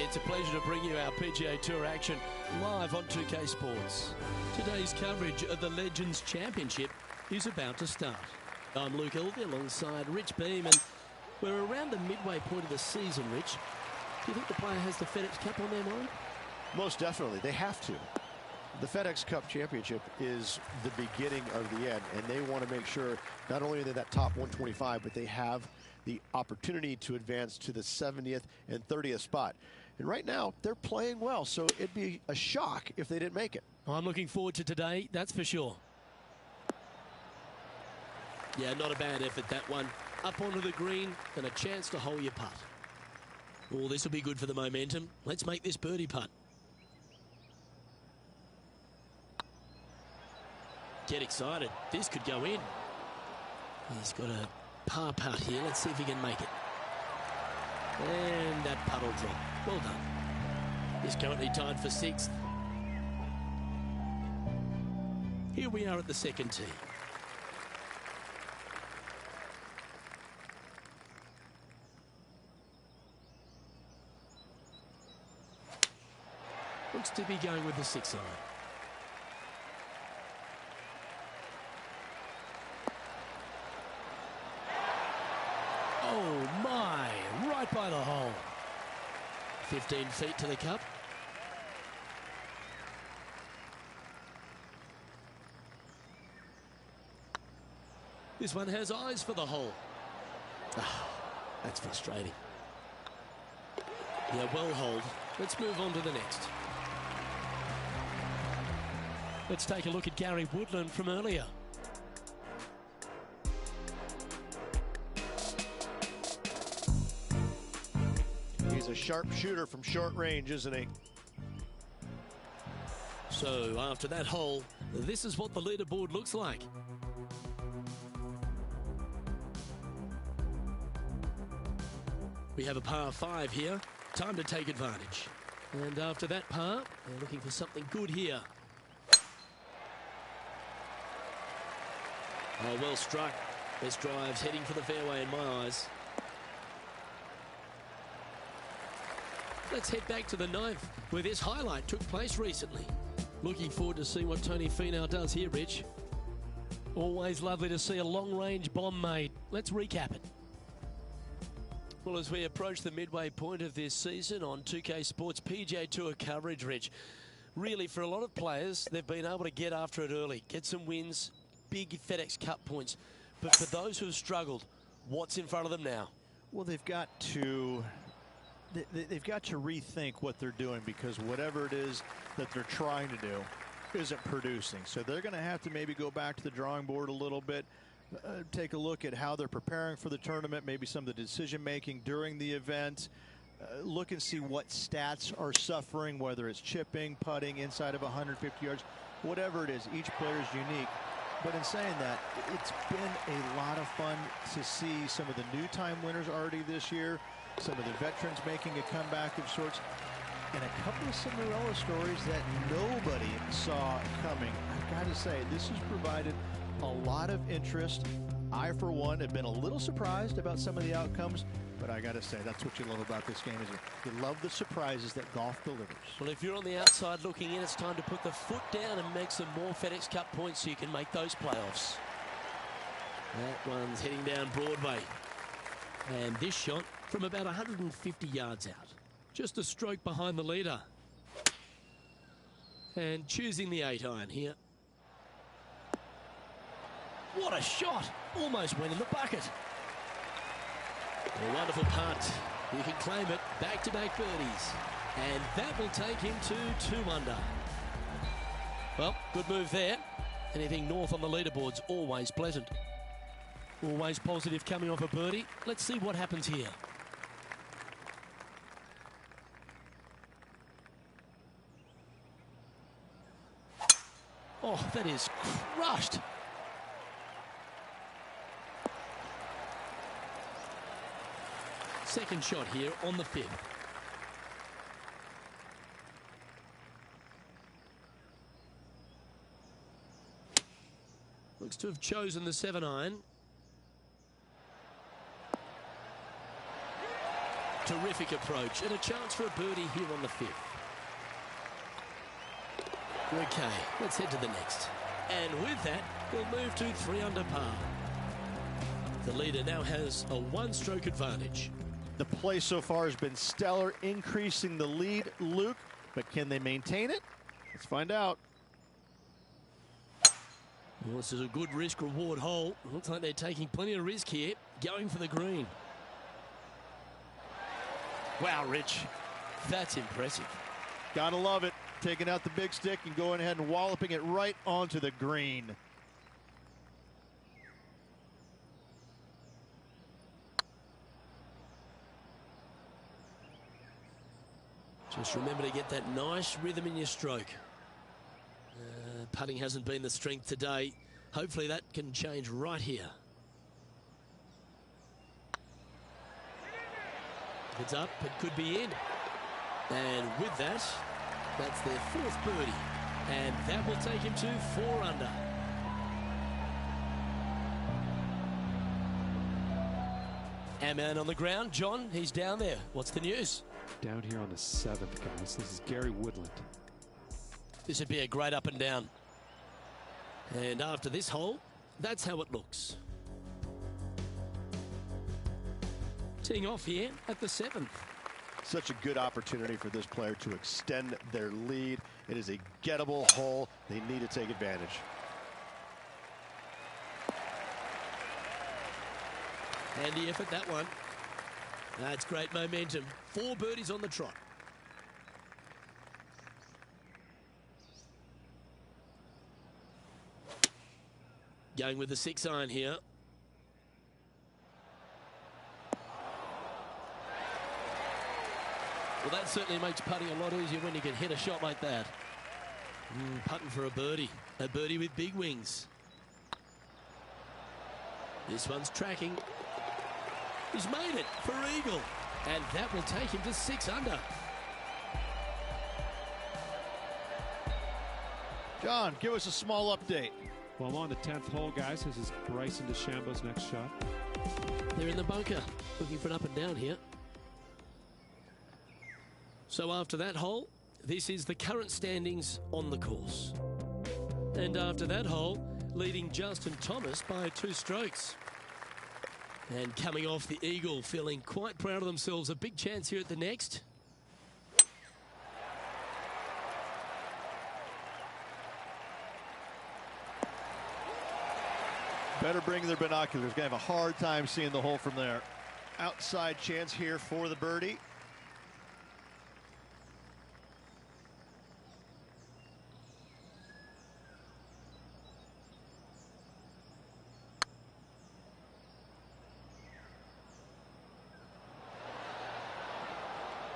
It's a pleasure to bring you our PGA Tour action live on 2K Sports. Today's coverage of the Legends Championship is about to start. I'm Luke Elvey alongside Rich Beam, and we're around the midway point of the season, Rich. Do you think the player has the FedEx Cup on their mind? Most definitely. They have to. The FedEx Cup Championship is the beginning of the end, and they want to make sure not only are they that top 125, but they have the opportunity to advance to the 70th and 30th spot. And right now, they're playing well, so it'd be a shock if they didn't make it. I'm looking forward to today, that's for sure. Yeah, not a bad effort, that one. Up onto the green and a chance to hole your putt. Oh, this will be good for the momentum. Let's make this birdie putt. Get excited. This could go in. He's got a par putt here. Let's see if he can make it. And that putt will drop. Well done. He's currently tied for 6th. Here we are at the second tee. Looks to be going with the 6 iron. Oh my, right by the hole. 15 feet to the cup. This one has eyes for the hole. Ah, that's frustrating. Yeah, well holed. Let's move on to the next. Let's take a look at Gary Woodland from earlier. He's a sharp shooter from short range, isn't he? So after that hole, this is what the leaderboard looks like. We have a par 5 here. Time to take advantage. And after that par, they're looking for something good here. Oh, well struck. This drive's heading for the fairway in my eyes. Let's head back to the 9th, where this highlight took place recently. Looking forward to seeing what Tony Finau does here, Rich. Always lovely to see a long-range bomb made. Let's recap it. Well, as we approach the midway point of this season on 2K Sports PGA Tour coverage, Rich, really for a lot of players, they've been able to get after it early, get some wins, big FedEx Cup points. But for those who have struggled, what's in front of them now? Well, they've got to rethink what they're doing, because whatever it is that they're trying to do isn't producing. So they're going to have to maybe go back to the drawing board a little bit, take a look at how they're preparing for the tournament, maybe some of the decision making during the event, look and see what stats are suffering, whether it's chipping, putting inside of 150 yards, whatever it is. Each player is unique. But in saying that, it's been a lot of fun to see some of the new time winners already this year, some of the veterans making a comeback of sorts, and a couple of Cinderella stories that nobody saw coming. I've got to say, this has provided a lot of interest. I, for one, have been a little surprised about some of the outcomes, but I got to say, that's what you love about this game, is you love the surprises that golf delivers. Well, if you're on the outside looking in, it's time to put the foot down and make some more FedEx Cup points so you can make those playoffs. That one's heading down Broadway. And this shot from about 150 yards out. Just a stroke behind the leader. And choosing the 8 iron here. What a shot! Almost went in the bucket. A wonderful putt. You can claim it. Back-to-back birdies. And that will take him to 2 under. Well, good move there. Anything north on the leaderboard's always pleasant. Always positive coming off a birdie. Let's see what happens here. Oh, that is crushed. Second shot here on the 5th. Looks to have chosen the 7 iron. Terrific approach and a chance for a birdie here on the 5th. Okay, let's head to the next. And with that, we'll move to 3 under par. The leader now has a 1-stroke advantage. The play so far has been stellar, increasing the lead, Luke, but can they maintain it? Let's find out. Well, this is a good risk-reward hole. Looks like they're taking plenty of risk here, going for the green. Wow, Rich, that's impressive. Gotta love it. Taking out the big stick and going ahead and walloping it right onto the green. Just remember to get that nice rhythm in your stroke. Putting hasn't been the strength today. Hopefully that can change right here. If it's up, it could be in. And with that, that's their 4th birdie. And that will take him to 4 under. Our man on the ground, John, he's down there. What's the news? Down here on the 7th, guys. This is Gary Woodland. This would be a great up and down. And after this hole, that's how it looks. Teeing off here at the 7th. Such a good opportunity for this player to extend their lead. It is a gettable hole. They need to take advantage. Handy effort, that one. That's great momentum. 4 birdies on the trot. Going with the 6-iron here. Well, that certainly makes putting a lot easier when you can hit a shot like that. Putting for a birdie. A birdie with big wings. This one's tracking. He's made it for eagle. And that will take him to 6 under. John, give us a small update. Well, I'm on the 10th hole, guys. This is Bryson DeChambeau's next shot. They're in the bunker, looking for an up and down here. So after that hole, this is the current standings on the course. And after that hole, leading Justin Thomas by 2 strokes. And coming off the eagle, feeling quite proud of themselves. A big chance here at the next. Better bring their binoculars. Gonna have a hard time seeing the hole from there. Outside chance here for the birdie.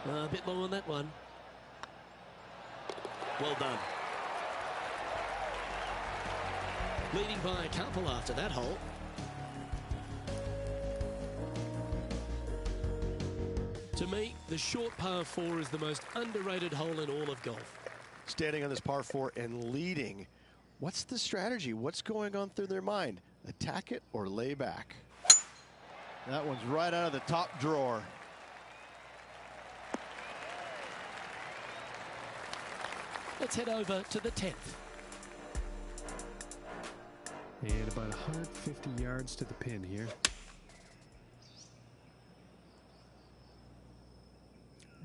A bit long on that one. Well done. Leading by a couple after that hole. To me, the short par 4 is the most underrated hole in all of golf. Standing on this par 4 and leading. What's the strategy? What's going on through their mind? Attack it or lay back? That one's right out of the top drawer. Let's head over to the 10th. And about 150 yards to the pin here.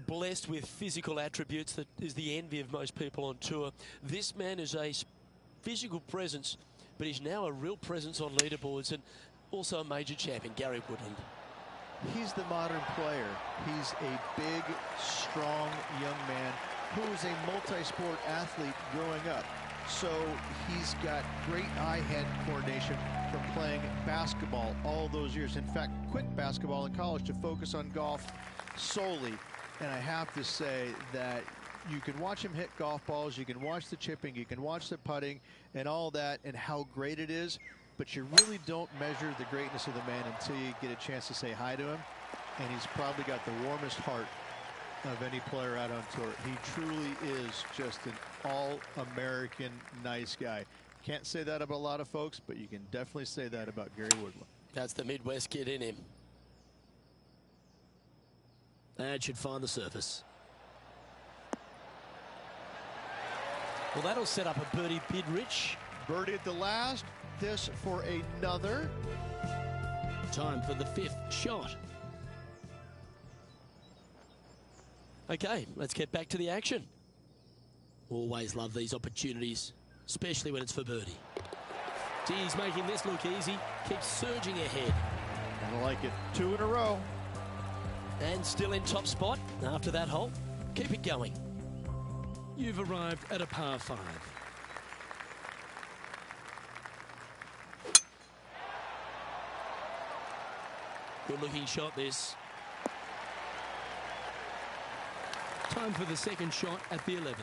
Blessed with physical attributes that is the envy of most people on tour. This man is a physical presence, but he's now a real presence on leaderboards and also a major champion, Gary Woodland. He's the modern player. He's a big, strong young man who is a multi-sport athlete growing up. So he's got great eye-hand coordination from playing basketball all those years. In fact, quit basketball in college to focus on golf solely. And I have to say that you can watch him hit golf balls, you can watch the chipping, you can watch the putting and all that and how great it is, but you really don't measure the greatness of the man until you get a chance to say hi to him. And he's probably got the warmest heart of any player out on tour. He truly is just an all-American nice guy. Can't say that about a lot of folks, but you can definitely say that about Gary Woodland. That's the Midwest kid in him. That should find the surface. Well, that'll set up a birdie bid, Rich. Birdie at the last. This for another. Time for the 5th shot. Okay, let's get back to the action. Always love these opportunities, especially when it's for birdie. He's making this look easy. Keeps surging ahead. I like it. 2 in a row. And still in top spot after that hole. Keep it going. You've arrived at a par 5. Good looking shot this. Time for the 2nd shot at the 11th.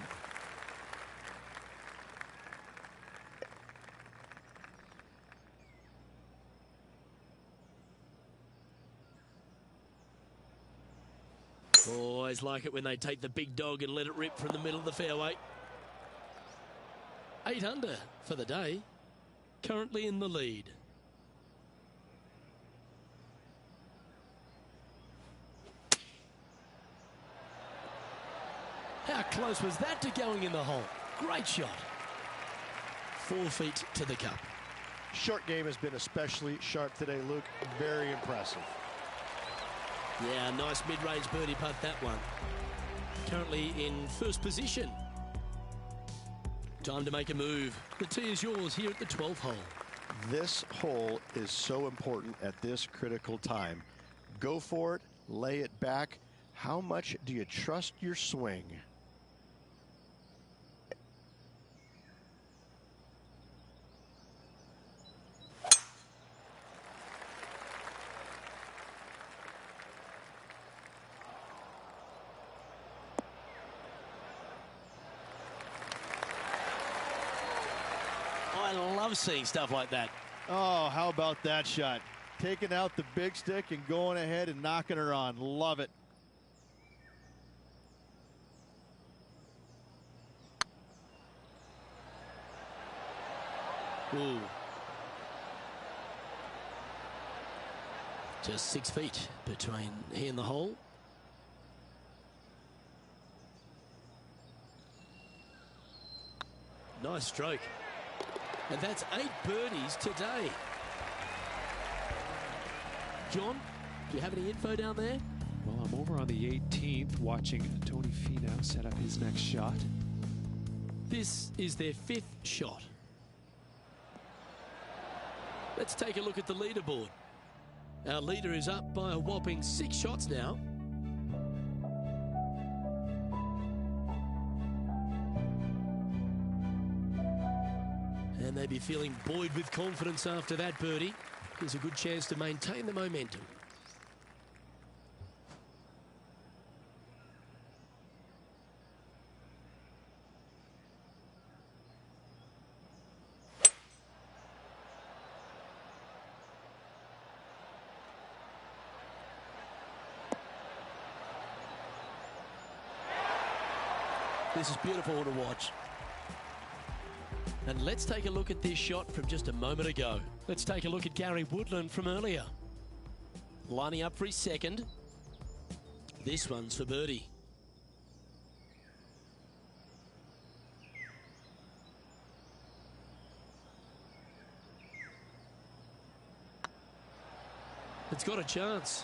Always like it when they take the big dog and let it rip from the middle of the fairway. 8 under for the day. Currently in the lead. How close was that to going in the hole? Great shot. 4 feet to the cup. Short game has been especially sharp today, Luke. Very impressive. Yeah, nice mid-range birdie putt, that one. Currently in first position. Time to make a move. The tee is yours here at the 12th hole. This hole is so important at this critical time. Go for it, lay it back. How much do you trust your swing? I love seeing stuff like that. Oh, how about that shot? Taking out the big stick and going ahead and knocking her on. Love it. Ooh. Just 6 feet between he and the hole. Nice stroke. And that's 8 birdies today. John, do you have any info down there? Well, I'm over on the 18th watching Tony Finau set up his next shot. This is their 5th shot. Let's take a look at the leaderboard. Our leader is up by a whopping 6 shots now. And they'd be feeling buoyed with confidence after that birdie. Here's a good chance to maintain the momentum. This is beautiful to watch. And let's take a look at this shot from just a moment ago. Let's take a look at Gary Woodland from earlier. Lining up for his 2nd. This one's for birdie. It's got a chance.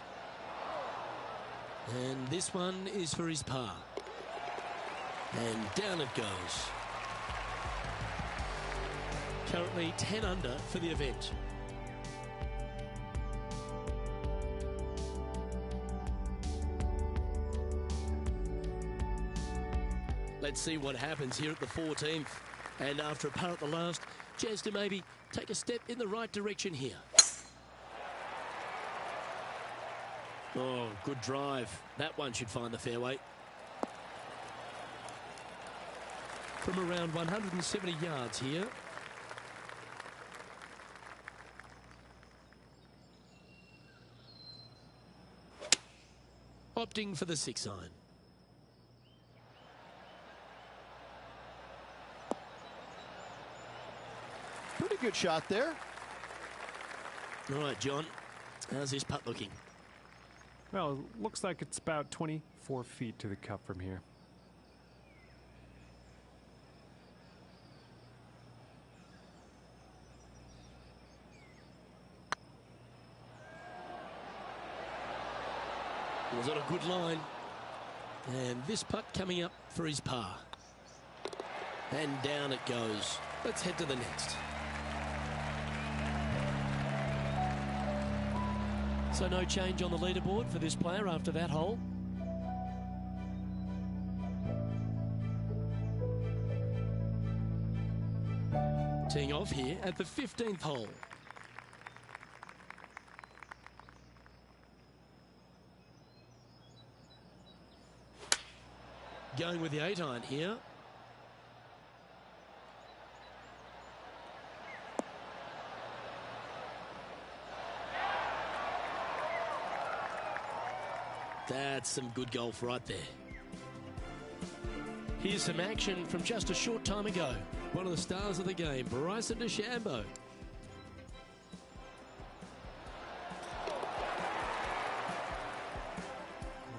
And this one is for his par. And down it goes. Currently 10 under for the event. Let's see what happens here at the 14th. And after a par at the last, chance to maybe take a step in the right direction here. Oh, good drive. That one should find the fairway. From around 170 yards here. Opting for the 6 iron. Pretty good shot there. All right, John. How's this putt looking? Well, it looks like it's about 24 feet to the cup from here. It was on a good line. And this putt coming up for his par. And down it goes. Let's head to the next. So no change on the leaderboard for this player after that hole. Teeing off here at the 15th hole. Going with the 8-iron here. That's some good golf right there. Here's some action from just a short time ago. One of the stars of the game, Bryson DeChambeau.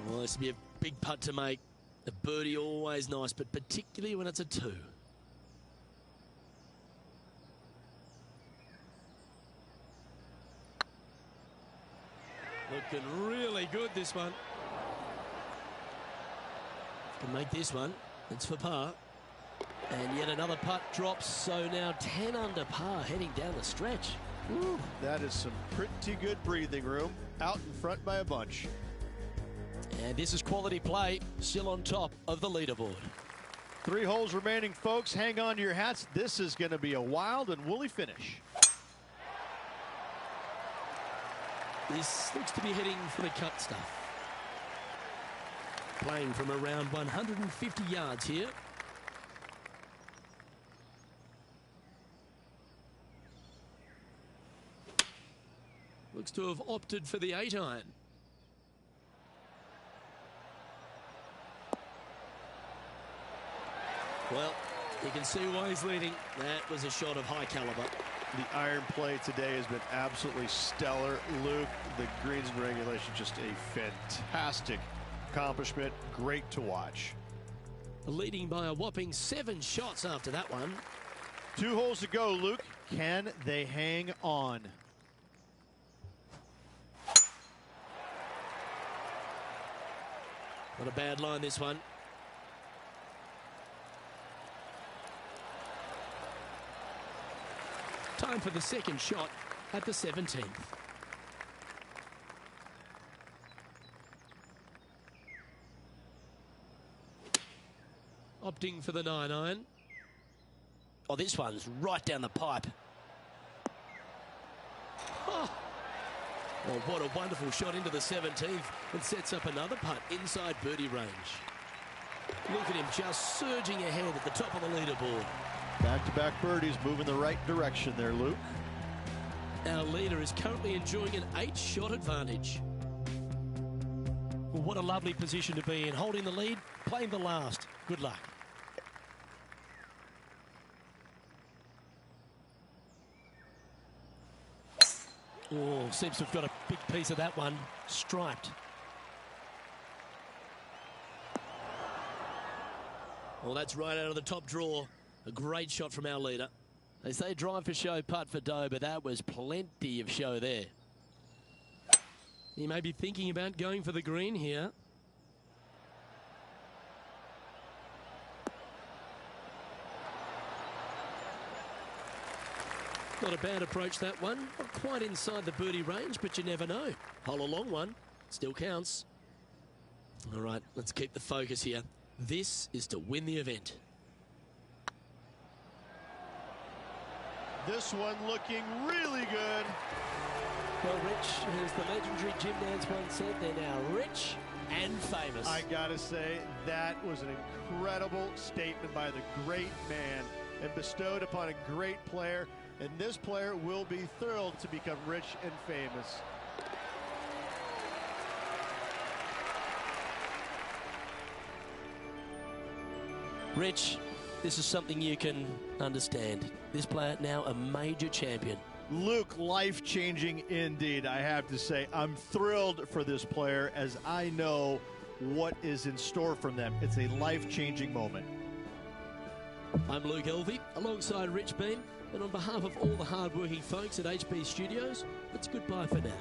Well, this will be a big putt to make. A birdie always nice, but particularly when it's a 2. Looking really good, this one. Can make this one. It's for par. And yet another putt drops, so now 10 under par heading down the stretch. Woo, that is some pretty good breathing room. Out in front by a bunch. And this is quality play, still on top of the leaderboard. 3 holes remaining, folks. Hang on to your hats. This is going to be a wild and woolly finish. This looks to be heading for the cut stuff. Playing from around 150 yards here. Looks to have opted for the 8-iron. Well, you can see why he's leading. That was a shot of high caliber. The iron play today has been absolutely stellar. Luke, the greens and regulation, just a fantastic accomplishment. Great to watch. Leading by a whopping 7 shots after that one. 2 holes to go, Luke. Can they hang on? Not a bad line, this one. Time for the second shot at the 17th. Opting for the 9-iron. Oh, this one's right down the pipe. Oh, what a wonderful shot into the 17th and sets up another putt inside birdie range. Look at him just surging ahead at the top of the leaderboard. Back-to-back birdies moving the right direction there, Luke. Our leader is currently enjoying an 8-shot advantage. Well, what a lovely position to be in, holding the lead, playing the last. Good luck. Oh, seems to have got a big piece of that one. Striped. Well, that's right out of the top draw. A great shot from our leader. They say drive for show, putt for dough, but that was plenty of show there. He may be thinking about going for the green here. Not a bad approach, that one. Not quite inside the birdie range, but you never know. Hole a long one. Still counts. All right, let's keep the focus here. This is to win the event. This one looking really good. Well, Rich, as the legendary Jim Nance once said, they're now rich and famous. I gotta say, that was an incredible statement by the great man and bestowed upon a great player. And this player will be thrilled to become rich and famous. Rich, this is something you can understand. This player now a major champion. Luke, life-changing indeed, I have to say. I'm thrilled for this player as I know what is in store from them. It's a life-changing moment. I'm Luke Elvey, alongside Rich Beem, and on behalf of all the hard-working folks at HB Studios, it's goodbye for now.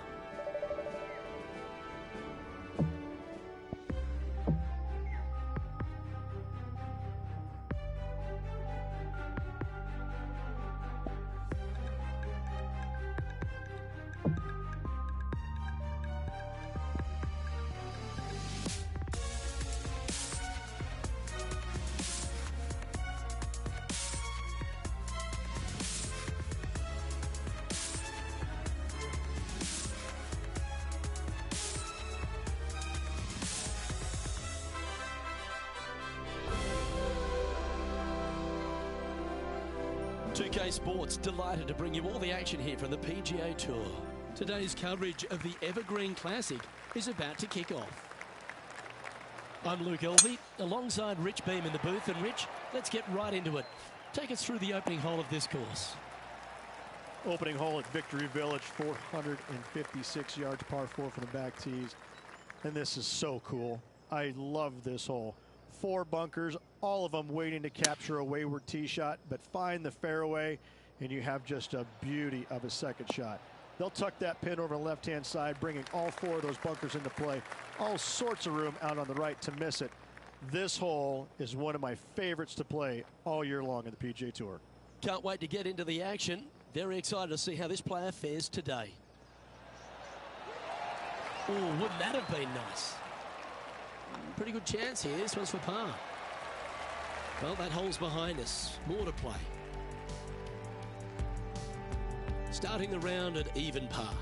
K Sports, delighted to bring you all the action here from the PGA Tour. Today's coverage of the Evergreen Classic is about to kick off. I'm Luke Elvey, alongside Rich Beem in the booth. And Rich, let's get right into it. Take us through the opening hole of this course. Opening hole at Victory Village, 456 yards, par 4 from the back tees. And this is so cool. I love this hole. 4 bunkers, all of them waiting to capture a wayward tee shot, but find the fairway and you have just a beauty of a second shot. They'll tuck that pin over the left-hand side, bringing all 4 of those bunkers into play. All sorts of room out on the right to miss it. This hole is one of my favorites to play all year long in the PGA Tour. Can't wait to get into the action. Very excited to see how this player fares today. Oh, wouldn't that have been nice? Pretty good chance here. This one's for par. Well, that hole's behind us. More to play. Starting the round at even par.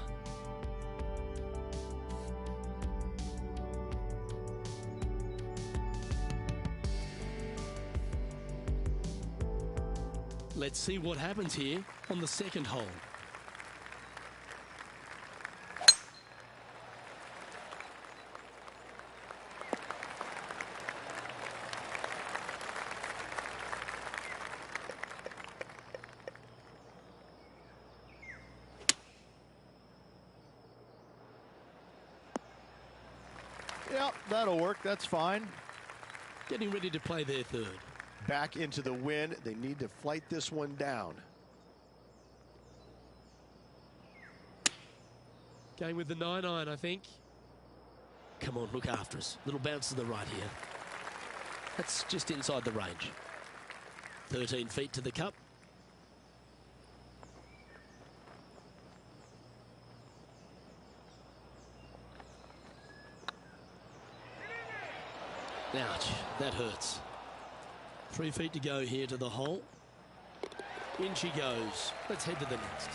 Let's see what happens here on the second hole. Yep, that'll work. That's fine. Getting ready to play their third. Back into the wind. They need to flight this one down. Going with the 9-iron, I think. Come on, look after us. Little bounce to the right here. That's just inside the range. 13 feet to the cup. Ouch, that hurts. 3 feet to go here to the hole. In she goes. Let's head to the next.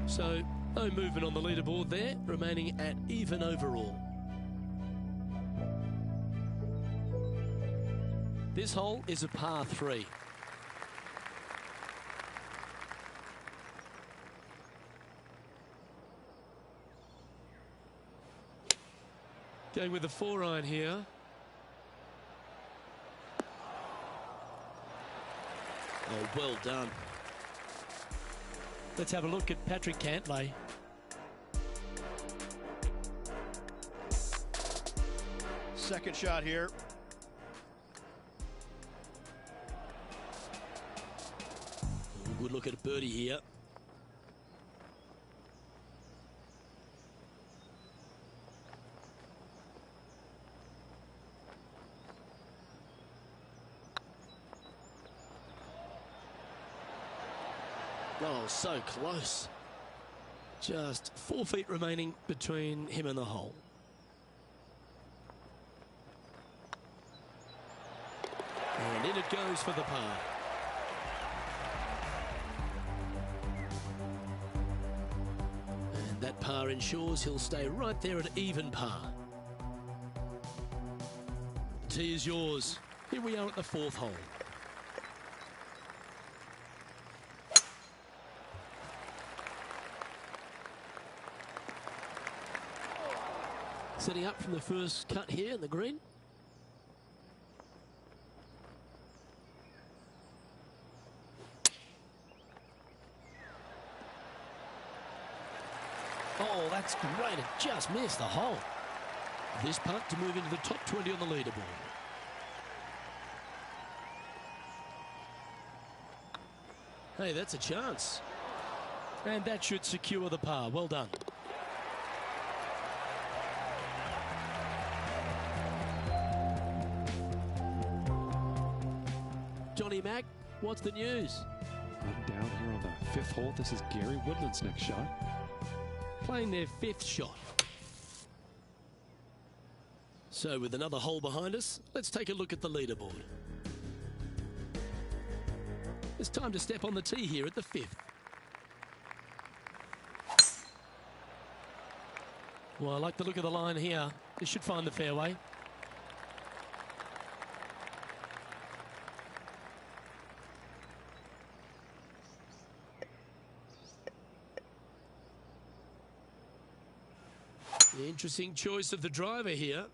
So, no movement on the leaderboard there, remaining at even overall. This hole is a par 3. Going with the 4-iron here. Oh, well done. Let's have a look at Patrick Cantlay. Second shot here. Good look at a birdie here. Oh, so close. Just 4 feet remaining between him and the hole. And in it goes for the par. And that par ensures he'll stay right there at even par. The tee is yours. Here we are at the 4th hole. Setting up from the first cut here in the green. That's great. It just missed the hole. This putt to move into the top 20 on the leaderboard. Hey, that's a chance. And that should secure the par. Well done. Johnny Mack, what's the news? I'm down here on the 5th hole. This is Gary Woodland's next shot. Playing their 5th shot. So with another hole behind us, let's take a look at the leaderboard. It's time to step on the tee here at the 5th. Well, I like the look of the line here. This should find the fairway. The interesting choice of the driver here.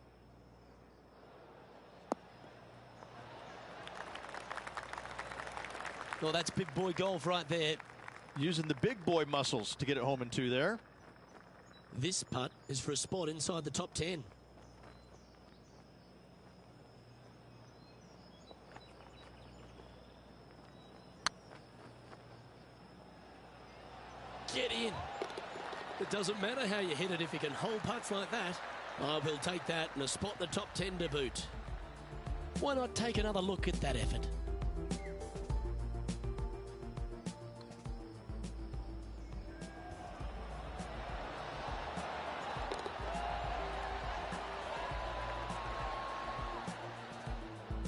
Well, that's big boy golf right there. Using the big boy muscles to get it home in 2 there. This putt is for a spot inside the top 10. Get in. It doesn't matter how you hit it if you can hold putts like that. Oh, we'll take that and a spot in the top 10 to boot. Why not take another look at that effort?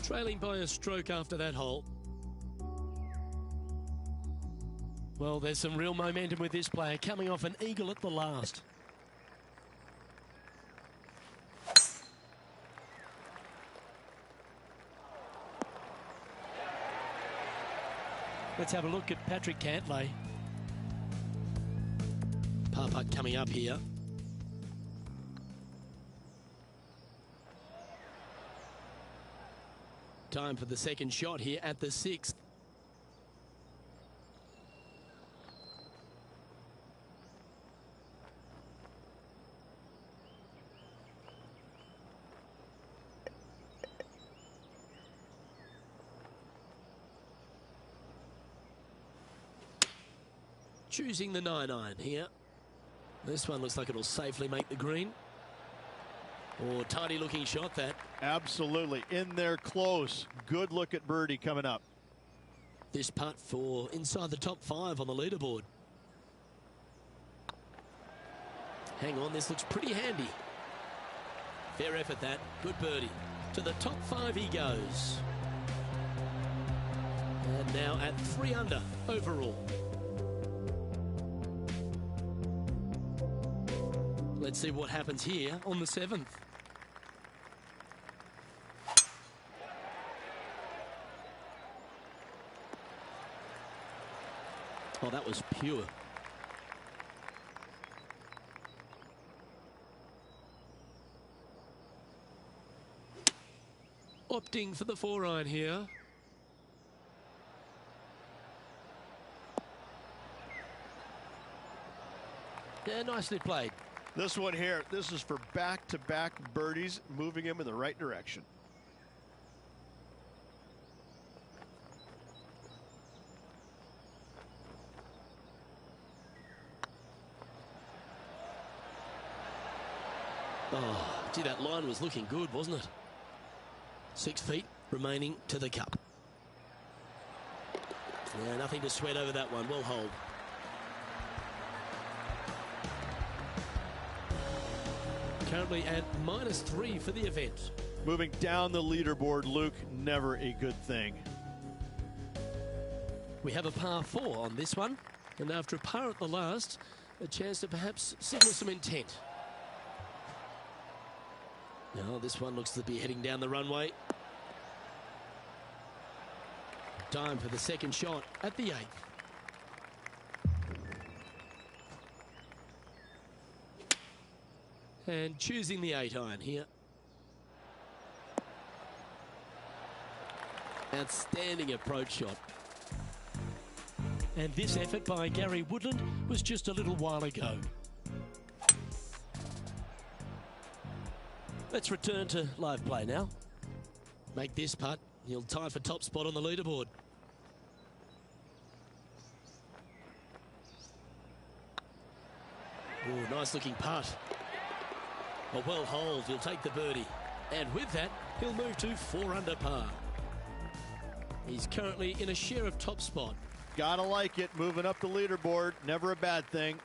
Trailing by a stroke after that hole. Well, there's some real momentum with this player, coming off an eagle at the last. Let's have a look at Patrick Cantlay. Par putt coming up here. Time for the second shot here at the 6th. Choosing the 9-iron here. This one looks like it'll safely make the green. Oh, tidy looking shot that. Absolutely. In there close. Good look at birdie coming up. This putt for inside the top 5 on the leaderboard. Hang on, this looks pretty handy. Fair effort that. Good birdie. To the top 5 he goes. And now at 3 under overall. Let's see what happens here on the 7th. Oh, that was pure. Opting for the 4-iron here. Yeah, nicely played. This one here, this is for back-to-back birdies, moving him in the right direction. Oh, gee, that line was looking good, wasn't it? 6 feet remaining to the cup. Yeah, nothing to sweat over that one. Well hold. Currently at -3 for the event. Moving down the leaderboard, Luke, never a good thing. We have a par 4 on this one, and after a par at the last, a chance to perhaps signal some intent. Now this one looks to be heading down the runway. Time for the second shot at the 8th. And choosing the 8-iron here. Outstanding approach shot. And this effort by Gary Woodland was just a little while ago. Let's return to live play now. Make this putt. He'll tie for top spot on the leaderboard. Oh, nice looking putt. A well holed. He'll take the birdie. And with that, he'll move to 4 under par. He's currently in a share of top spot. Gotta like it. Moving up the leaderboard. Never a bad thing.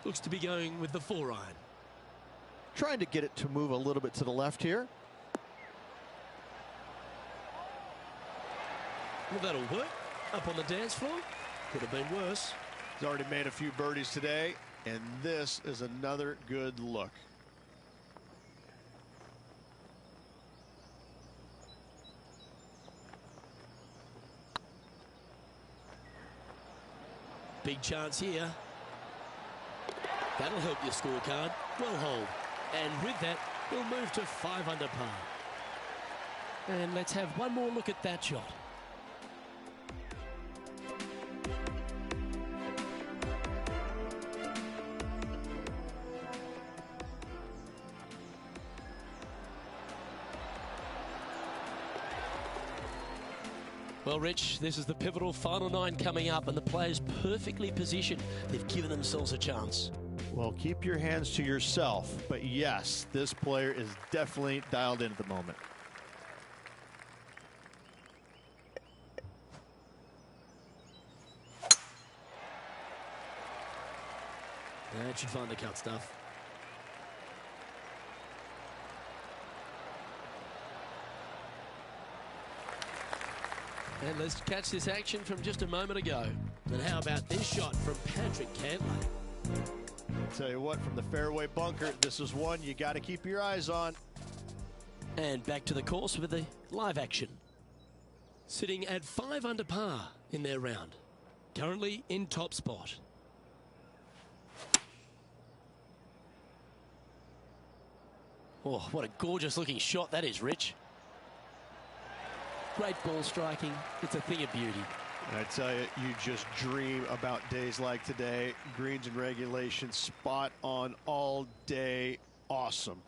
Looks to be going with the 4-iron. Trying to get it to move a little bit to the left here. Well, that'll work. Up on the dance floor. Could have been worse. He's already made a few birdies today, and this is another good look. Big chance here. That'll help your scorecard. Well hold. And with that, he'll move to 5 under par. And let's have one more look at that shot. Well, Rich, this is the pivotal final 9 coming up, and the players perfectly positioned. They've given themselves a chance. Well, keep your hands to yourself. But yes, this player is definitely dialed in at the moment. That should find the cut stuff. And let's catch this action from just a moment ago. And how about this shot from Patrick Cantlay? Tell you what, from the fairway bunker, this is one you got to keep your eyes on. And back to the course with the live action. Sitting at 5 under par in their round. Currently in top spot. Oh, what a gorgeous looking shot that is, Rich. Great ball striking. It's a thing of beauty. And I tell you, you just dream about days like today. Greens and regulation, spot on all day. Awesome.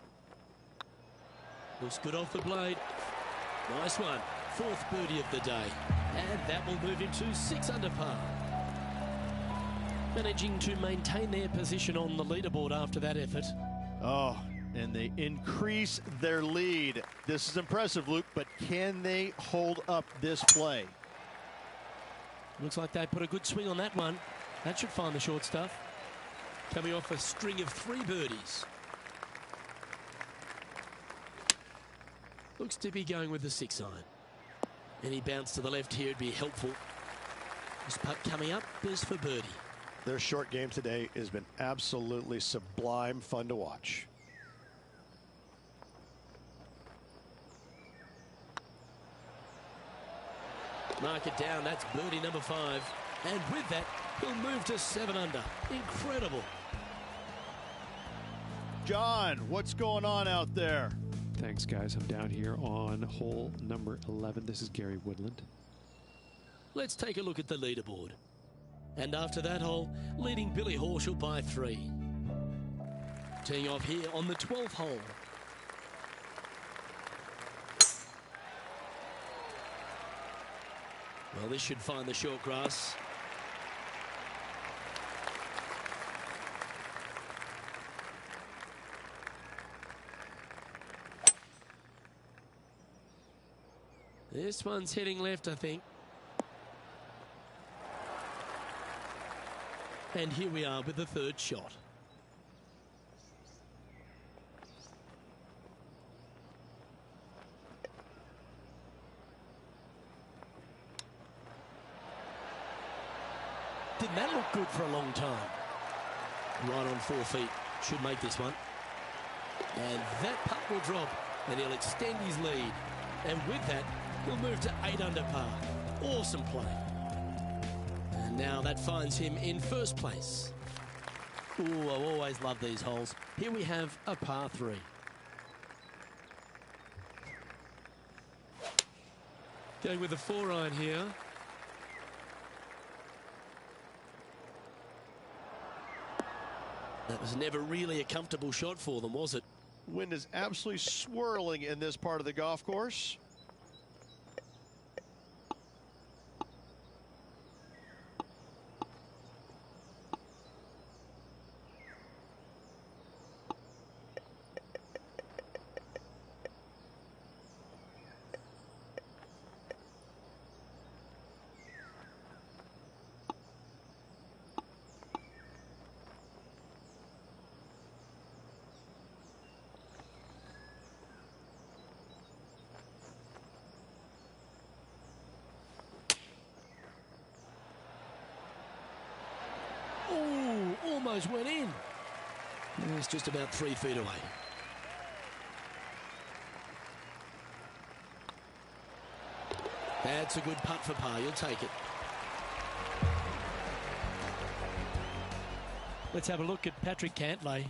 Looks good off the blade. Nice one. 4th birdie of the day. And that will move him to 6 under par. Managing to maintain their position on the leaderboard after that effort. Oh, and they increase their lead. This is impressive, Luke, but can they hold up this play? Looks like they put a good swing on that one. That should find the short stuff. Coming off a string of 3 birdies. Looks to be going with the 6-iron. Any bounce to the left here would be helpful. This putt coming up is for birdie. Their short game today has been absolutely sublime fun to watch. Mark it down. That's birdie number 5. And with that, he'll move to 7 under. Incredible. John, what's going on out there? Thanks, guys. I'm down here on hole number 11. This is Gary Woodland. Let's take a look at the leaderboard. And after that hole, leading Billy Horschel by 3. Teeing off here on the 12th hole. Well, this should find the short grass. This one's heading left, I think. And here we are with the 3rd shot. Didn't that look good for a long time? Right on 4 feet. Should make this one. And that putt will drop, and he'll extend his lead. And with that, he'll move to 8 under par. Awesome play. And now that finds him in 1st place. Ooh, I always love these holes. Here we have a par 3. Going with the 4-iron here. That was never really a comfortable shot for them, was it? Wind is absolutely swirling in this part of the golf course. Oh, almost went in. It's just about 3 feet away. That's a good putt for par. You'll take it. Let's have a look at Patrick Cantlay.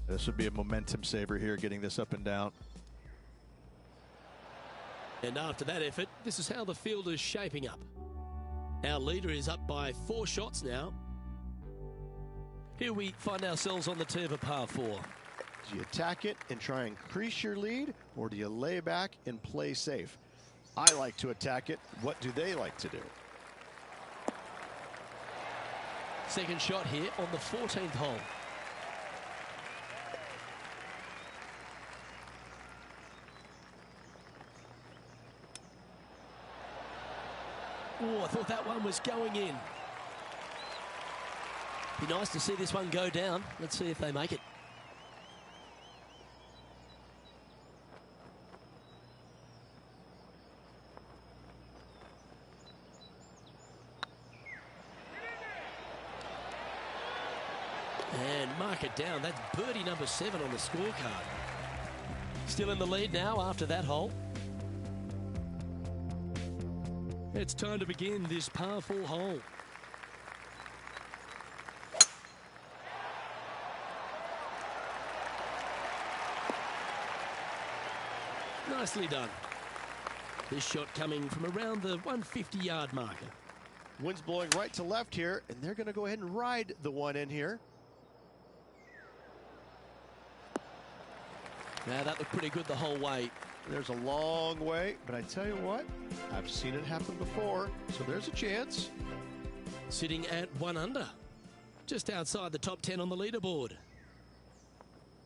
This would be a momentum saver here, getting this up and down. And after that effort, this is how the field is shaping up. Our leader is up by 4 shots now. Here we find ourselves on the tee of a par 4. Do you attack it and try and increase your lead, or do you lay back and play safe? I like to attack it. What do they like to do? Second shot here on the 14th hole. Oh, I thought that one was going in. Be nice to see this one go down. Let's see if they make it. And mark it down. That's birdie number 7 on the scorecard. Still in the lead now after that hole. It's time to begin this par 4 hole. Nicely done. This shot coming from around the 150-yard marker. Wind's blowing right to left here, and they're going to go ahead and ride the one in here. Now that looked pretty good the whole way. There's a long way, but I tell you what, I've seen it happen before, so there's a chance. Sitting at 1 under, just outside the top 10 on the leaderboard.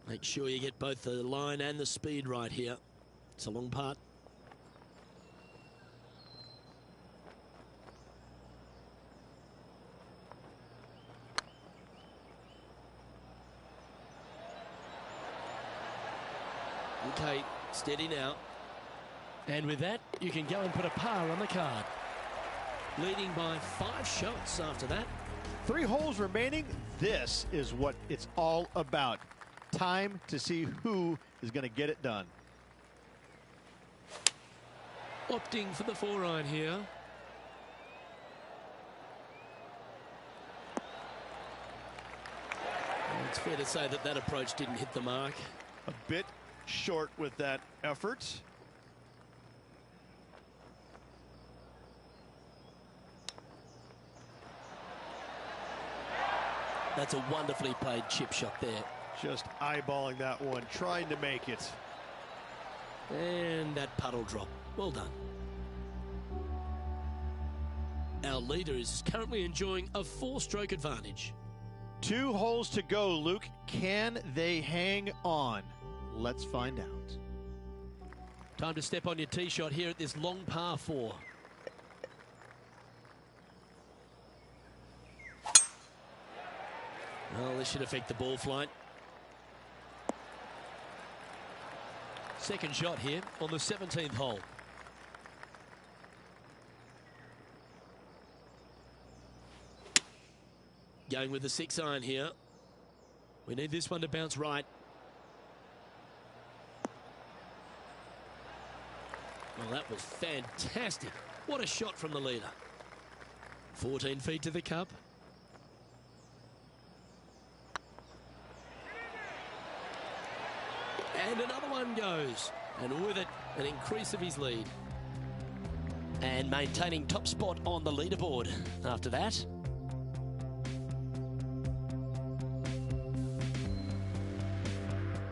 Make sure you get both the line and the speed right here. It's a long putt. Okay, steady now. And with that, you can go and put a par on the card. Leading by 5 shots after that. 3 holes remaining. This is what it's all about. Time to see who is going to get it done. Opting for the 4-iron here. It's fair to say that that approach didn't hit the mark. A bit short with that effort. That's a wonderfully played chip shot there. Just eyeballing that one, trying to make it. And that puddle drop. Well done. Our leader is currently enjoying a 4-stroke advantage. 2 holes to go, Luke. Can they hang on? Let's find out. Time to step on your tee shot here at this long par 4. Well, this should affect the ball flight. Second shot here on the 17th hole. Going with the 6-iron here. We need this one to bounce right. Well, that was fantastic. What a shot from the leader. 14 feet to the cup. And another one goes. And with it, an increase of his lead. And maintaining top spot on the leaderboard after that.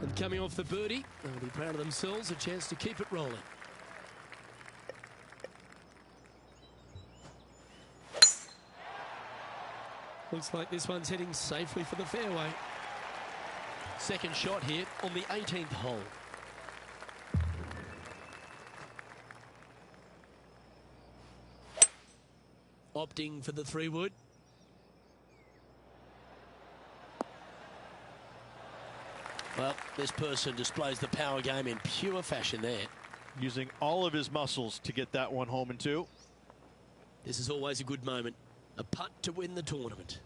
And coming off the birdie, they'll be proud of themselves, a chance to keep it rolling. Looks like this one's heading safely for the fairway. Second shot here on the 18th hole. Opting for the 3-wood. Well, this person displays the power game in pure fashion there. Using all of his muscles to get that one home in 2. This is always a good moment. A putt to win the tournament.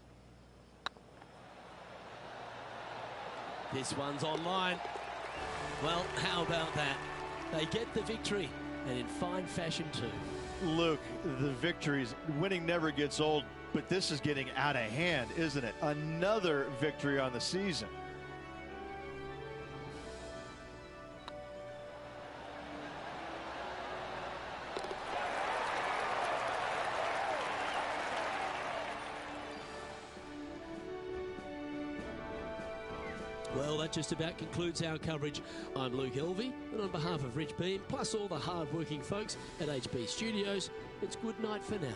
This one's online. Well, how about that? They get the victory, and in fine fashion too. Luke, the victories, winning never gets old, but this is getting out of hand, isn't it? Another victory on the season. Well, that just about concludes our coverage. I'm Luke Elvey, and on behalf of Rich Beem, plus all the hard-working folks at HB Studios, it's good night for now.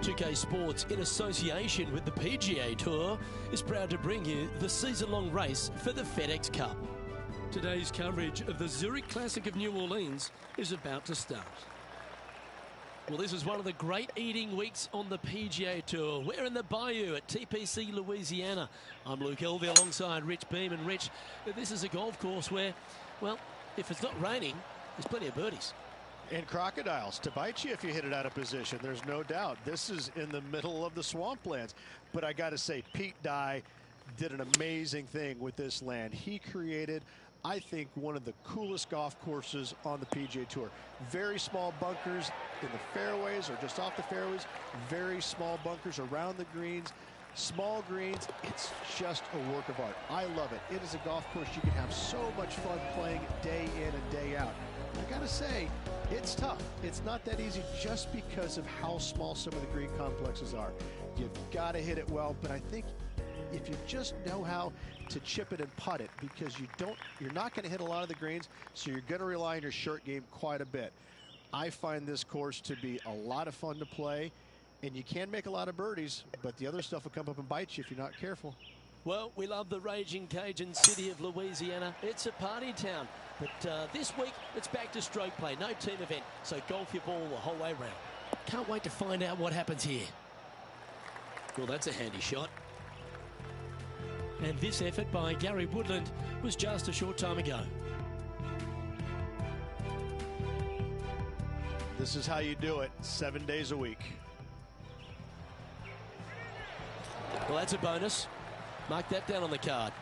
UK Sports, in association with the PGA Tour, is proud to bring you the season-long race for the FedEx Cup. Today's coverage of the Zurich Classic of New Orleans is about to start. Well, this is one of the great eating weeks on the PGA Tour. We're in the Bayou at TPC Louisiana. I'm Luke Elvey alongside Rich Beem. And Rich, this is a golf course where, well, if it's not raining, there's plenty of birdies. And crocodiles to bite you if you hit it out of position. There's no doubt. This is in the middle of the swamplands. But I got to say, Pete Dye did an amazing thing with this land. He created, I think, one of the coolest golf courses on the PGA Tour. Very small bunkers in the fairways or just off the fairways. Very small bunkers around the greens. Small greens. It's just a work of art. I love it. It is a golf course you can have so much fun playing day in and day out. I gotta say, it's tough. It's not that easy just because of how small some of the green complexes are. You've got to hit it well, but I think if you just know how to chip it and putt it, because you're not going to hit a lot of the greens, so you're going to rely on your short game quite a bit. I find this course to be a lot of fun to play, and you can make a lot of birdies, but the other stuff will come up and bite you if you're not careful. Well, we love the raging Cajun city of Louisiana. It's a party town. But this week, it's back to stroke play. No team event, so golf your ball the whole way round. Can't wait to find out what happens here. Well, that's a handy shot. And this effort by Gary Woodland was just a short time ago. This is how you do it, 7 days a week. Well, that's a bonus. Mark that down on the card.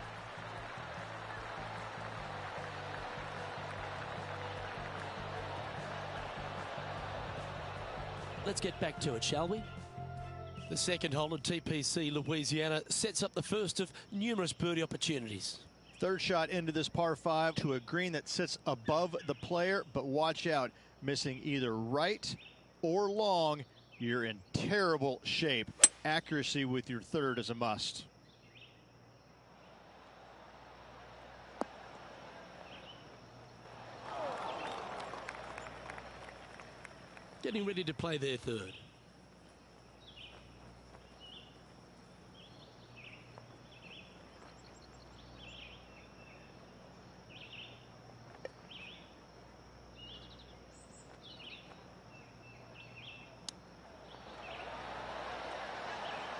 Let's get back to it, shall we? The second hole at TPC Louisiana sets up the first of numerous birdie opportunities. Third shot into this par 5 to a green that sits above the player, but watch out, missing either right or long, you're in terrible shape. Accuracy with your third is a must. Getting ready to play their third.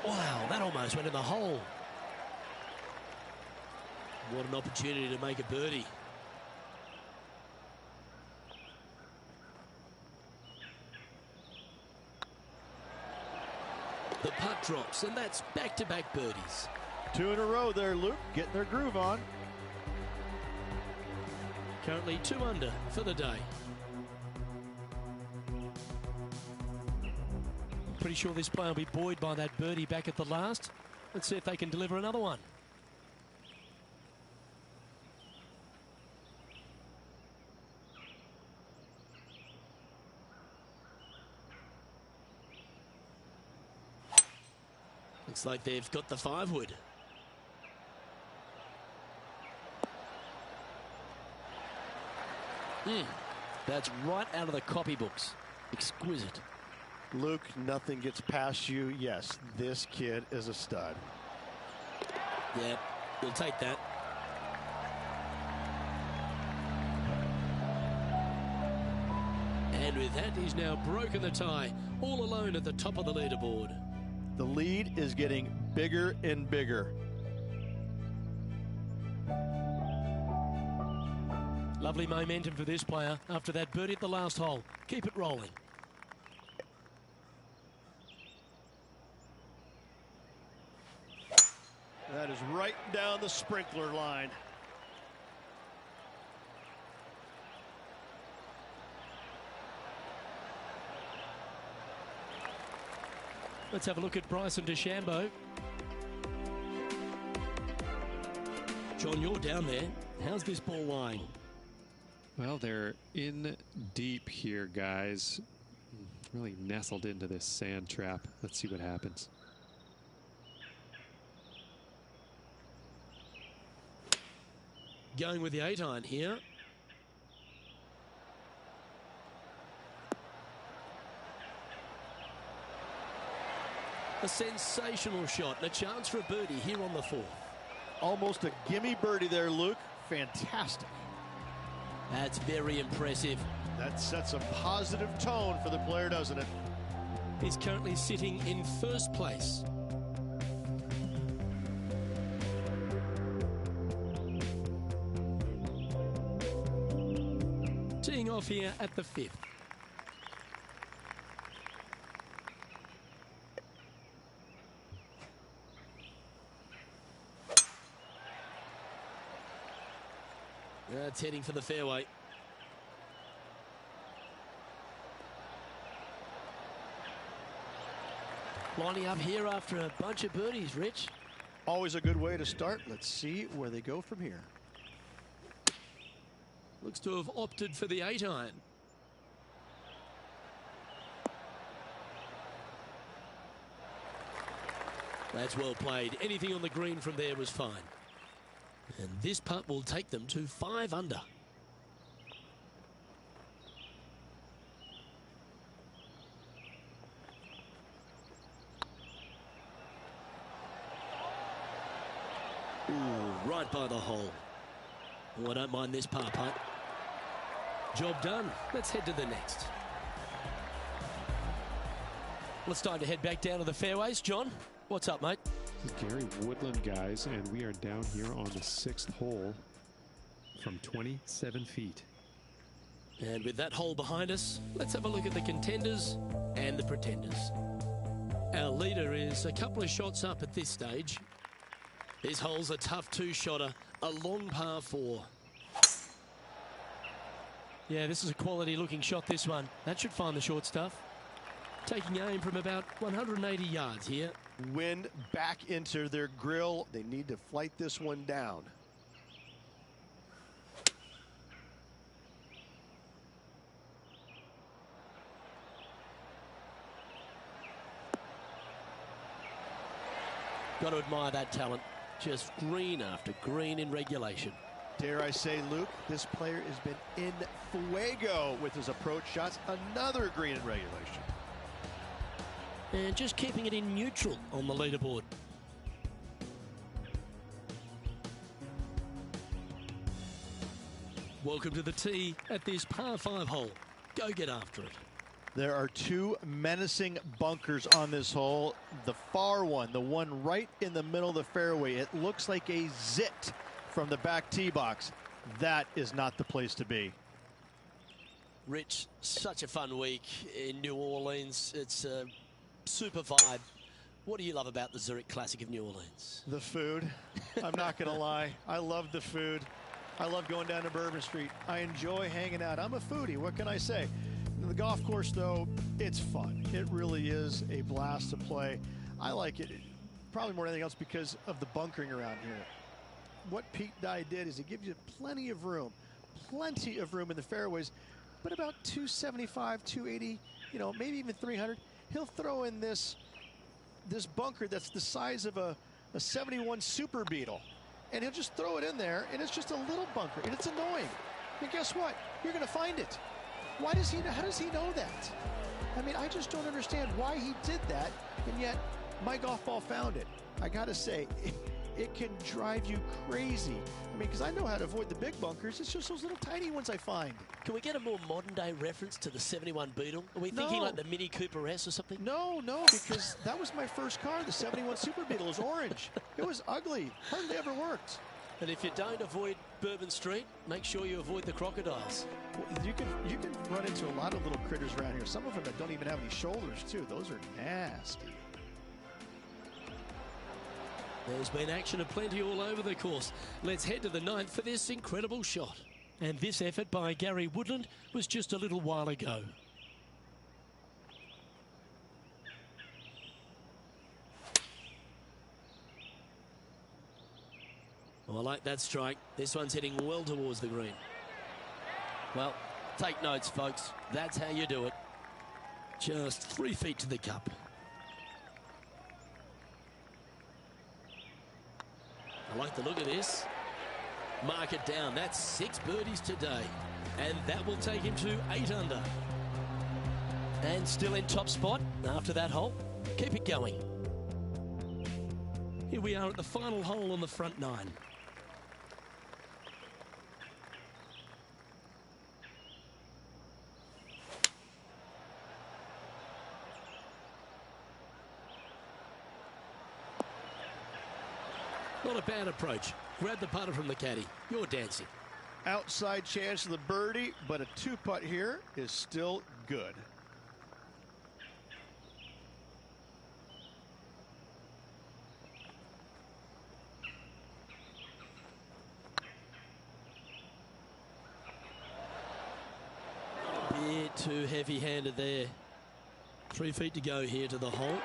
Wow, that almost went in the hole. What an opportunity to make a birdie. The putt drops, and that's back-to-back birdies. 2 in a row there, Luke, getting their groove on. Currently 2 under for the day. Pretty sure this player will be buoyed by that birdie back at the last. Let's see if they can deliver another one. Looks like they've got the 5-wood. That's right out of the copybooks. Exquisite. Luke, nothing gets past you. Yes, this kid is a stud. Yeah, you'll take that. And with that, he's now broken the tie, all alone at the top of the leaderboard. The lead is getting bigger and bigger. Lovely momentum for this player after that birdie at the last hole. Keep it rolling. That is right down the sprinkler line. Let's have a look at Bryson DeChambeau. John, you're down there. How's this ball lying? Well, they're in deep here, guys. Really nestled into this sand trap. Let's see what happens. Going with the 8-iron here. A sensational shot and a chance for a birdie here on the 4th. Almost a gimme birdie there, Luke. Fantastic. That's very impressive. That sets a positive tone for the player, doesn't it? He's currently sitting in first place. Teeing off here at the 5th. That's heading for the fairway. Lining up here after a bunch of birdies, Rich. Always a good way to start. Let's see where they go from here. Looks to have opted for the 8-iron. That's well played. Anything on the green from there was fine. And this putt will take them to 5 under. Ooh, right by the hole. Oh, I don't mind this par putt. Job done. Let's head to the next. Well, it's time to head back down to the fairways. John, what's up, mate? This is Gary Woodland, guys, and we are down here on the 6th hole from 27 feet. And with that hole behind us, let's have a look at the contenders and the pretenders. Our leader is a couple of shots up at this stage. This hole's a tough 2-shotter, a long par 4. Yeah, this is a quality looking shot, this one. That should find the short stuff. Taking aim from about 180 yards here. Wind back into their grill. They need to flight this one down. Got to admire that talent. Just green after green in regulation. Dare I say, Luke, this player has been in fuego with his approach shots. Another green in regulation. And just keeping it in neutral on the leaderboard. Welcome to the tee at this par 5 hole. Go get after it. There are two menacing bunkers on this hole. The far one, the one right in the middle of the fairway, it looks like a zit from the back tee box. That is not the place to be. Rich, such a fun week in New Orleans. It's a super vibe. What do you love about the Zurich Classic of New Orleans? The food. I'm not going to lie. I love the food. I love going down to Bourbon Street. I enjoy hanging out. I'm a foodie. What can I say? The golf course, though, it's fun. It really is a blast to play. I like it probably more than anything else because of the bunkering around here. What Pete Dye did is he gives you plenty of room in the fairways, but about 275, 280, you know, maybe even 300. He'll throw in this bunker that's the size of a 71 Super Beetle, and he'll just throw it in there, and it's just a little bunker, and it's annoying. And guess what? You're going to find it. Why does he? How does he know that? I mean, I just don't understand why he did that, and yet my golf ball found it. I got to say, it can drive you crazy. I mean, because I know how to avoid the big bunkers. It's just those little tiny ones I find. Can we get a more modern day reference to the 71 Beetle? Are we thinking like the Mini Cooper S or something? No, because that was my first car. The 71 Super Beetle was orange. It was ugly. Hardly ever worked. And if you don't avoid Bourbon Street, make sure you avoid the crocodiles. You can run into a lot of little critters around here. Some of them that don't even have any shoulders, too. Those are nasty. There's been action aplenty all over the course. Let's head to the 9th for this incredible shot. And this effort by Gary Woodland was just a little while ago. Oh, I like that strike. This one's heading well towards the green. Well, take notes, folks. That's how you do it. Just 3 feet to the cup. I like the look of this. Mark it down. That's 6 birdies today. And that will take him to 8 under. And still in top spot after that hole. Keep it going. Here we are at the final hole on the front 9. Not a bad approach. Grab the putter from the caddy. You're dancing. Outside chance of the birdie, but a 2-putt here is still good. Bit too heavy-handed there. 3 feet to go here to the hole.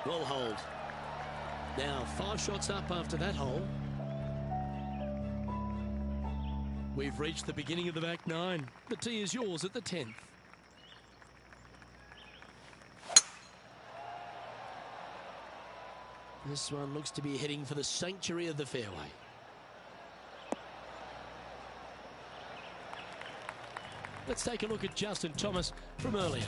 Will hold. Now 5 shots up after that hole. We've reached the beginning of the back 9. The tee is yours at the 10th. This one looks to be heading for the sanctuary of the fairway. Let's take a look at Justin Thomas from earlier.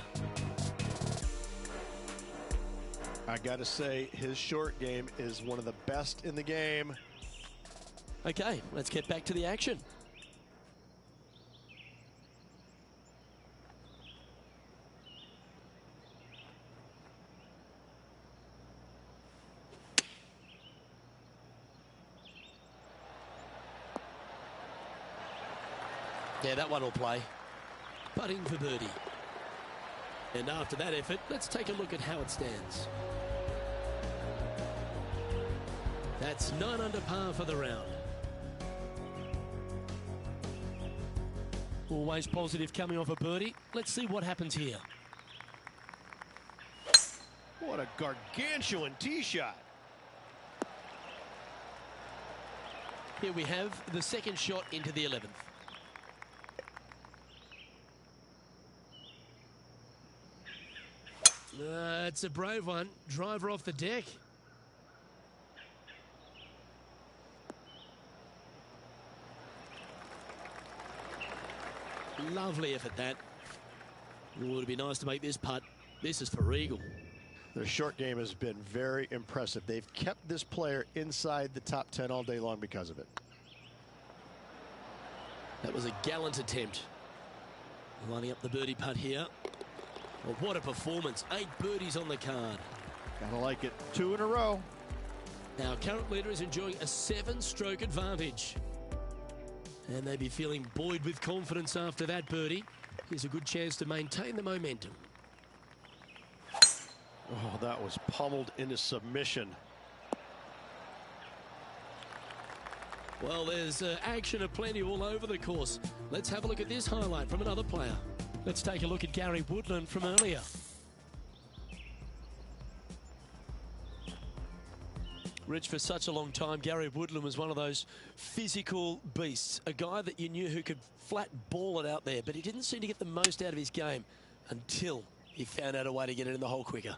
I got to say, his short game is one of the best in the game. Okay, let's get back to the action. Yeah, that one will play. Putting for birdie. And after that effort, let's take a look at how it stands. That's 9 under par for the round. Always positive coming off a birdie. Let's see what happens here. What a gargantuan tee shot. Here we have the second shot into the 11th. It's a brave one. Driver off the deck. Lovely effort, that. It would be nice to make this putt. This is for eagle. Their short game has been very impressive. They've kept this player inside the top 10 all day long because of it. That was a gallant attempt. Lining up the birdie putt here. Well, what a performance. 8 birdies on the card. Gotta like it. 2 in a row. Our current leader is enjoying a 7-stroke advantage. And they'd be feeling buoyed with confidence after that birdie. Here's a good chance to maintain the momentum. Oh, that was pummeled into submission. Well, there's action aplenty all over the course. Let's have a look at this highlight from another player. Let's take a look at Gary Woodland from earlier. Rich, for such a long time, Gary Woodland was one of those physical beasts. A guy that you knew who could flat ball it out there, but he didn't seem to get the most out of his game until he found out a way to get it in the hole quicker.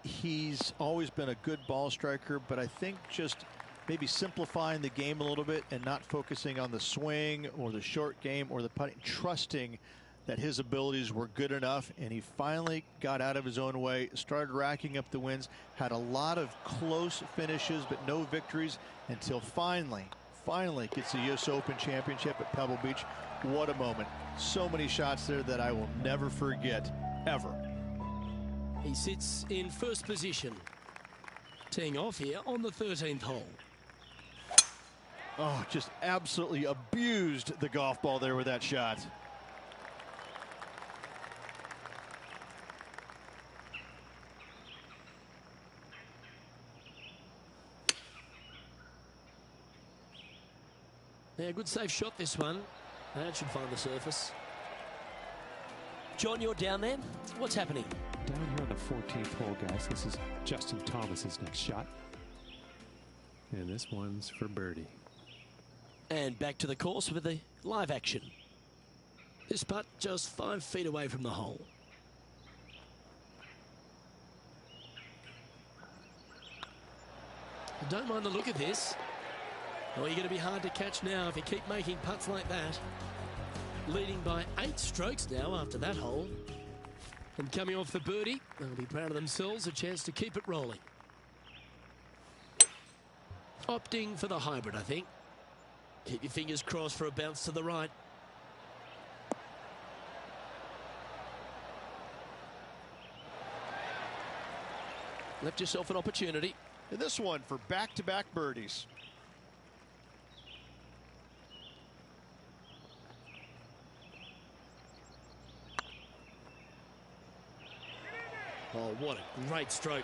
He's always been a good ball striker, but I think just maybe simplifying the game a little bit and not focusing on the swing or the short game or the putting, trusting that his abilities were good enough, and he finally got out of his own way, started racking up the wins, had a lot of close finishes but no victories until finally gets the US Open Championship at Pebble Beach. What a moment. So many shots there that I will never forget, ever. He sits in first position, teeing off here on the 13th hole. Oh, just absolutely abused the golf ball there with that shot. Yeah, good safe shot, this one. That should find the surface. John, you're down there. What's happening? Down here on the 14th hole, guys. This is Justin Thomas's next shot. And this one's for birdie. And back to the course with the live action. This putt just 5 feet away from the hole. Don't mind the look of this. Oh, you're going to be hard to catch now if you keep making putts like that. Leading by 8 strokes now after that hole. And coming off the birdie, they'll be proud of themselves, a chance to keep it rolling. Opting for the hybrid, I think. Keep your fingers crossed for a bounce to the right. Left yourself an opportunity. And this one for back-to-back birdies. Oh, what a great stroke.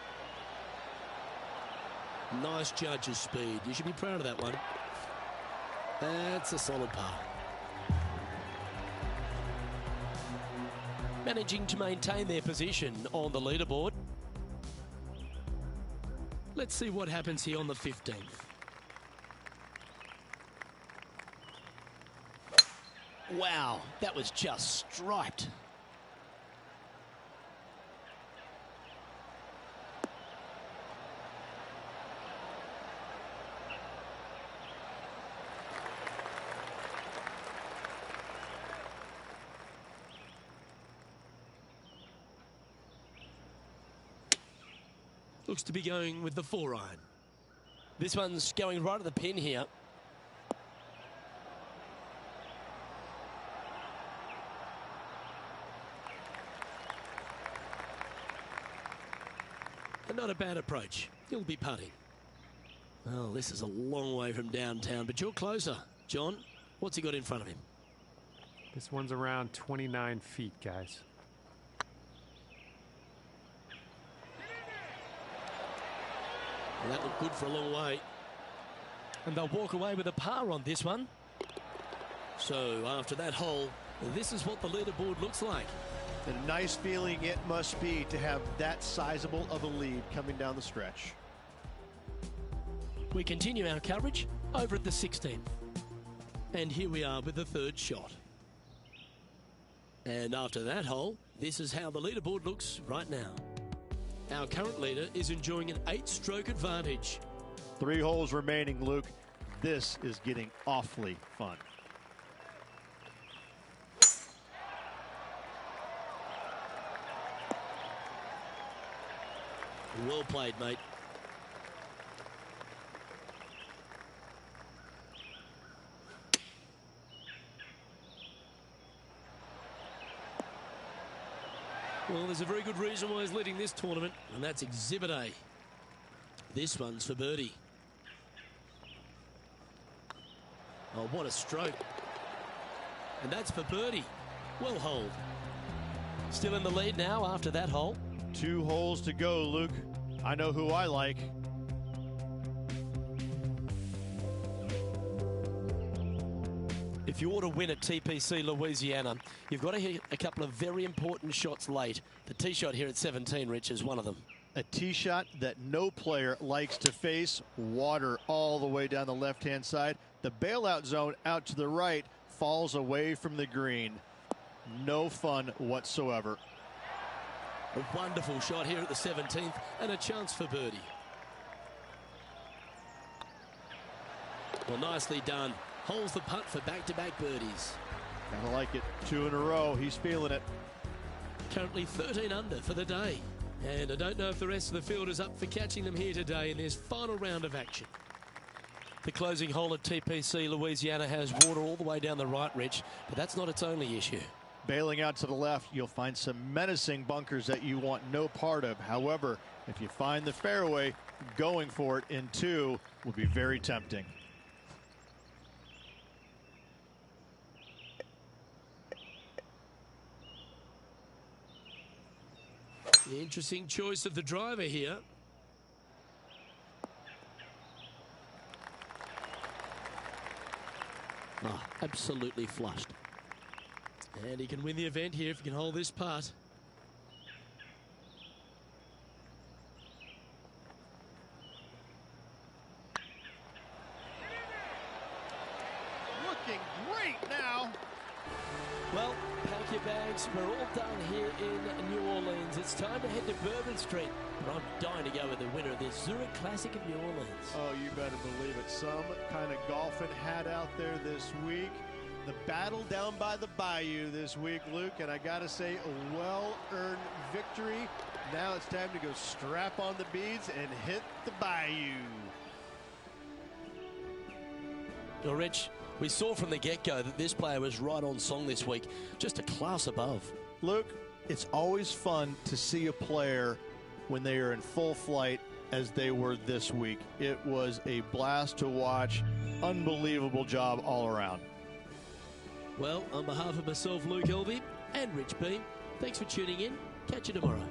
Nice judge's speed. You should be proud of that one. That's a solid par. Managing to maintain their position on the leaderboard. Let's see what happens here on the 15th. Wow, that was just striped. Looks to be going with the 4-iron. This one's going right at the pin here. And not a bad approach. He'll be putting. Well, this is a long way from downtown, but you're closer. John, what's he got in front of him? This one's around 29 feet, guys. Well, that looked good for a long way. And they'll walk away with a par on this one. So after that hole, this is what the leaderboard looks like. A nice feeling it must be to have that sizable of a lead coming down the stretch. We continue our coverage over at the 16th. And here we are with the 3rd shot. And after that hole, this is how the leaderboard looks right now. Our current leader is enjoying an 8-stroke advantage. 3 holes remaining, Luke. This is getting awfully fun. Well played, mate. Well, there's a very good reason why he's leading this tournament, and that's Exhibit A. This one's for birdie. Oh, what a stroke. And that's for birdie. Well holed. Still in the lead now after that hole. 2 holes to go, Luke. I know who I like. If you ought to win at TPC Louisiana, you've got to hit a couple of very important shots late. The tee shot here at 17, Rich, is one of them. A tee shot that no player likes to face. Water all the way down the left-hand side. The bailout zone out to the right falls away from the green. No fun whatsoever. A wonderful shot here at the 17th and a chance for birdie. Well, nicely done. Holds the putt for back-to-back birdies. Kinda like it. 2 in a row. He's feeling it. Currently 13 under for the day. And I don't know if the rest of the field is up for catching them here today in this final round of action. The closing hole at TPC Louisiana has water all the way down the right, Rich, but that's not its only issue. Bailing out to the left, you'll find some menacing bunkers that you want no part of. However, if you find the fairway, going for it in 2 will be very tempting. The interesting choice of the driver here. Ah, absolutely flushed. And he can win the event here if he can hold this putt. Looking great now. Well, pack your bags. We're all done here in New Orleans. It's time to head to Bourbon Street. But I'm dying to go with the winner of this Zurich Classic of New Orleans. Oh, you better believe it. Some kind of golfing hat out there this week. The battle down by the bayou this week, Luke, and I gotta say, a well-earned victory. Now it's time to go strap on the beads and hit the bayou. Well, Rich, we saw from the get-go that this player was right on song this week, just a class above. Luke, it's always fun to see a player when they are in full flight as they were this week. It was a blast to watch. Unbelievable job all around. Well, on behalf of myself, Luke Elvey, and Rich Beam, thanks for tuning in. Catch you tomorrow.